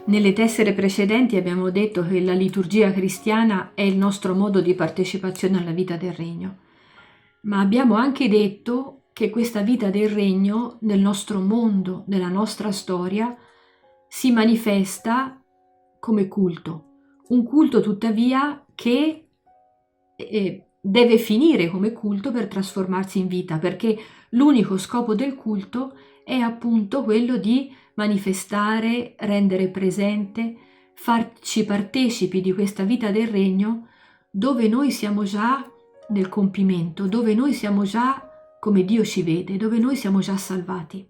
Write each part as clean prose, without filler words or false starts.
Nelle tessere precedenti abbiamo detto che la liturgia cristiana è il nostro modo di partecipazione alla vita del Regno, ma abbiamo anche detto che questa vita del Regno nel nostro mondo, nella nostra storia, si manifesta come culto. Un culto tuttavia che deve finire come culto per trasformarsi in vita, perché l'unico scopo del culto è appunto quello di manifestare, rendere presente, farci partecipi di questa vita del Regno dove noi siamo già nel compimento, dove noi siamo già come Dio ci vede, dove noi siamo già salvati.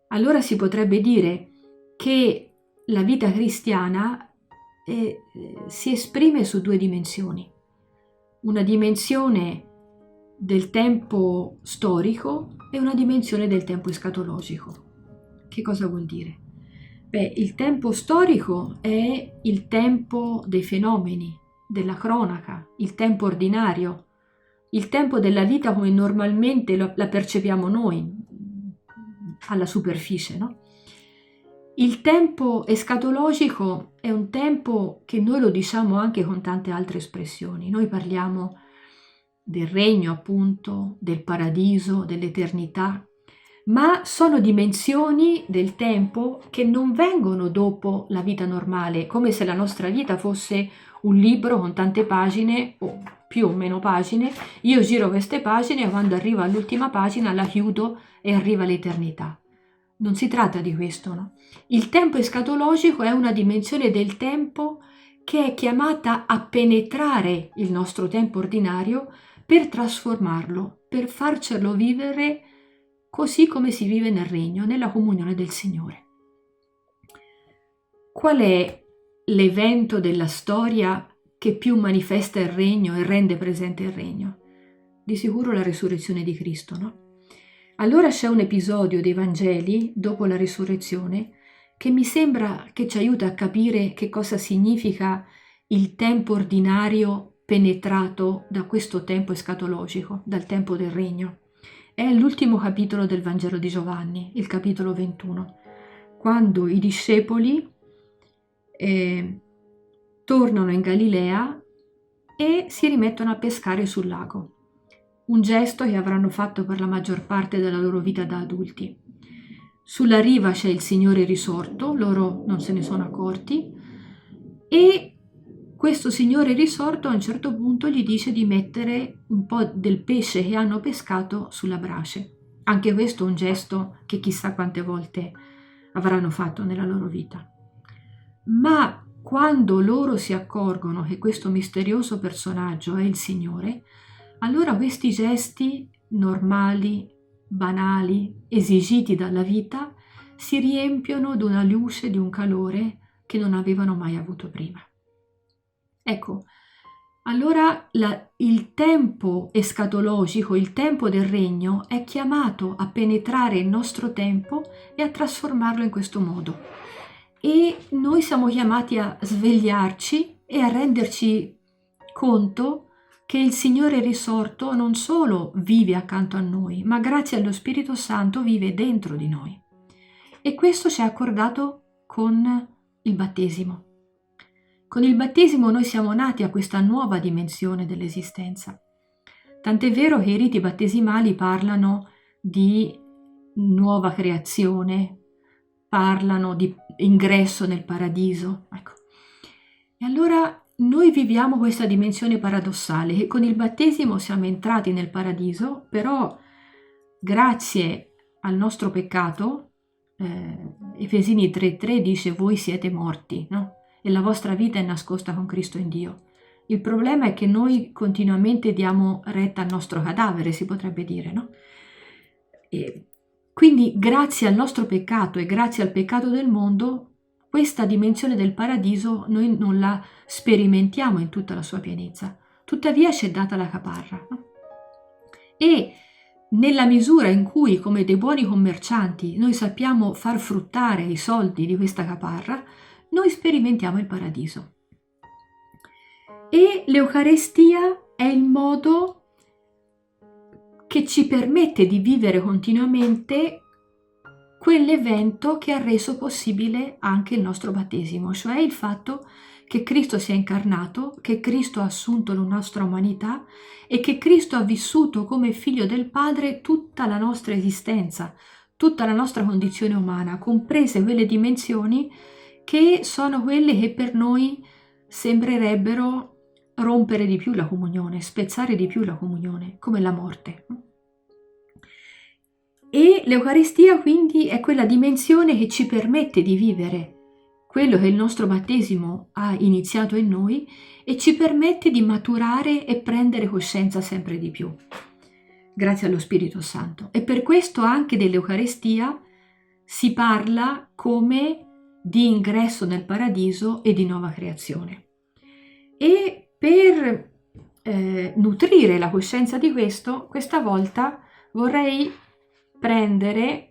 Allora si potrebbe dire che la vita cristiana si esprime su due dimensioni. Una dimensione del tempo storico e una dimensione del tempo escatologico. Che cosa vuol dire? Beh, il tempo storico è il tempo dei fenomeni, della cronaca, il tempo ordinario, il tempo della vita come normalmente la percepiamo noi, alla superficie, no? Il tempo escatologico è un tempo che noi lo diciamo anche con tante altre espressioni. Noi parliamo del regno, appunto, del paradiso, dell'eternità, ma sono dimensioni del tempo che non vengono dopo la vita normale, come se la nostra vita fosse un libro con tante pagine o più o meno pagine. Io giro queste pagine e quando arrivo all'ultima pagina la chiudo e arriva l'eternità. Non si tratta di questo, no? Il tempo escatologico è una dimensione del tempo che è chiamata a penetrare il nostro tempo ordinario per trasformarlo, per farcelo vivere così come si vive nel regno, nella comunione del Signore. Qual è l'evento della storia che più manifesta il regno e rende presente il regno? Di sicuro la risurrezione di Cristo, no? Allora c'è un episodio dei Vangeli, dopo la risurrezione, che mi sembra che ci aiuta a capire che cosa significa il tempo ordinario penetrato da questo tempo escatologico, dal tempo del regno. È l'ultimo capitolo del Vangelo di Giovanni, il capitolo 21, quando i discepoli tornano in Galilea e si rimettono a pescare sul lago. Un gesto che avranno fatto per la maggior parte della loro vita da adulti. Sulla riva c'è il Signore risorto, loro non se ne sono accorti, e questo Signore risorto a un certo punto gli dice di mettere un po' del pesce che hanno pescato sulla brace. Anche questo è un gesto che chissà quante volte avranno fatto nella loro vita. Ma quando loro si accorgono che questo misterioso personaggio è il Signore, allora questi gesti normali, banali, esigiti dalla vita, si riempiono di una luce, di un calore che non avevano mai avuto prima. Ecco, allora il tempo escatologico, il tempo del regno, è chiamato a penetrare il nostro tempo e a trasformarlo in questo modo. E noi siamo chiamati a svegliarci e a renderci conto che il Signore risorto non solo vive accanto a noi, ma grazie allo Spirito Santo vive dentro di noi. E questo ci è accordato con il battesimo. Con il battesimo noi siamo nati a questa nuova dimensione dell'esistenza. Tant'è vero che i riti battesimali parlano di nuova creazione, parlano di ingresso nel paradiso. Ecco. E allora noi viviamo questa dimensione paradossale, che con il battesimo siamo entrati nel paradiso, però grazie al nostro peccato, Efesini 3:3 dice voi siete morti, no? E la vostra vita è nascosta con Cristo in Dio. Il problema è che noi continuamente diamo retta al nostro cadavere, si potrebbe dire, no? E quindi grazie al nostro peccato e grazie al peccato del mondo, questa dimensione del paradiso noi non la sperimentiamo in tutta la sua pienezza. Tuttavia ci è data la caparra, no? E nella misura in cui, come dei buoni commercianti, noi sappiamo far fruttare i soldi di questa caparra, noi sperimentiamo il paradiso. E l'Eucarestia è il modo che ci permette di vivere continuamente quell'evento che ha reso possibile anche il nostro battesimo, cioè il fatto che Cristo sia incarnato, che Cristo ha assunto la nostra umanità e che Cristo ha vissuto come figlio del Padre tutta la nostra esistenza, tutta la nostra condizione umana, comprese quelle dimensioni che sono quelle che per noi sembrerebbero rompere di più la comunione, spezzare di più la comunione, come la morte. E l'Eucaristia quindi è quella dimensione che ci permette di vivere quello che il nostro battesimo ha iniziato in noi e ci permette di maturare e prendere coscienza sempre di più, grazie allo Spirito Santo. E per questo anche dell'Eucaristia si parla come di ingresso nel paradiso e di nuova creazione. E per nutrire la coscienza di questo, questa volta vorrei prendere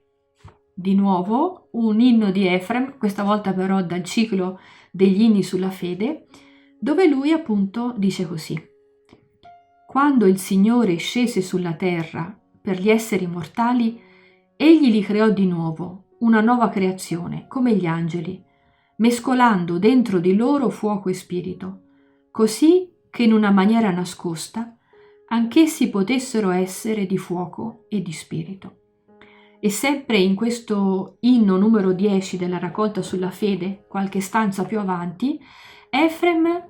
di nuovo un inno di Efrem, questa volta però dal ciclo degli inni sulla fede, dove lui appunto dice così: quando il Signore scese sulla terra per gli esseri mortali, egli li creò di nuovo, una nuova creazione, come gli angeli, mescolando dentro di loro fuoco e spirito, così che in una maniera nascosta anch'essi potessero essere di fuoco e di spirito. E sempre in questo inno numero 10 della raccolta sulla fede, qualche stanza più avanti, Efrem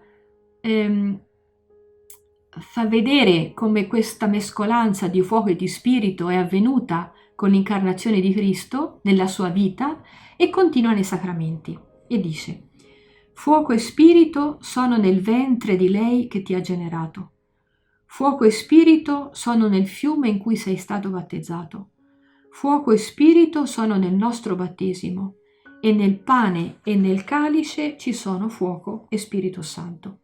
fa vedere come questa mescolanza di fuoco e di spirito è avvenuta con l'incarnazione di Cristo nella sua vita e continua nei sacramenti. E dice: fuoco e spirito sono nel ventre di lei che ti ha generato. Fuoco e spirito sono nel fiume in cui sei stato battezzato. Fuoco e spirito sono nel nostro battesimo, e nel pane e nel calice ci sono fuoco e Spirito Santo.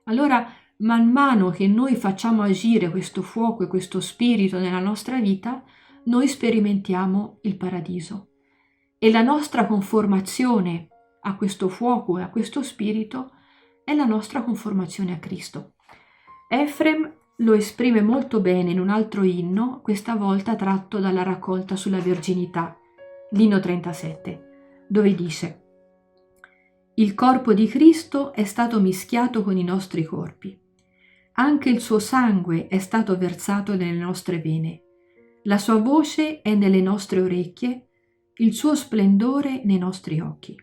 Allora, man mano che noi facciamo agire questo fuoco e questo spirito nella nostra vita, noi sperimentiamo il paradiso. E la nostra conformazione a questo fuoco e a questo spirito è la nostra conformazione a Cristo. Efrem lo esprime molto bene in un altro inno, questa volta tratto dalla raccolta sulla verginità, l'inno 37, dove dice: il corpo di Cristo è stato mischiato con i nostri corpi. Anche il suo sangue è stato versato nelle nostre vene. La sua voce è nelle nostre orecchie, il suo splendore nei nostri occhi.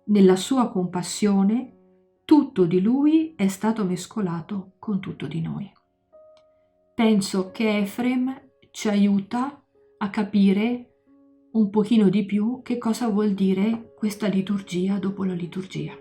Nella sua compassione, tutto di lui è stato mescolato con tutto di noi. Penso che Efrem ci aiuta a capire un pochino di più che cosa vuol dire questa liturgia dopo la liturgia.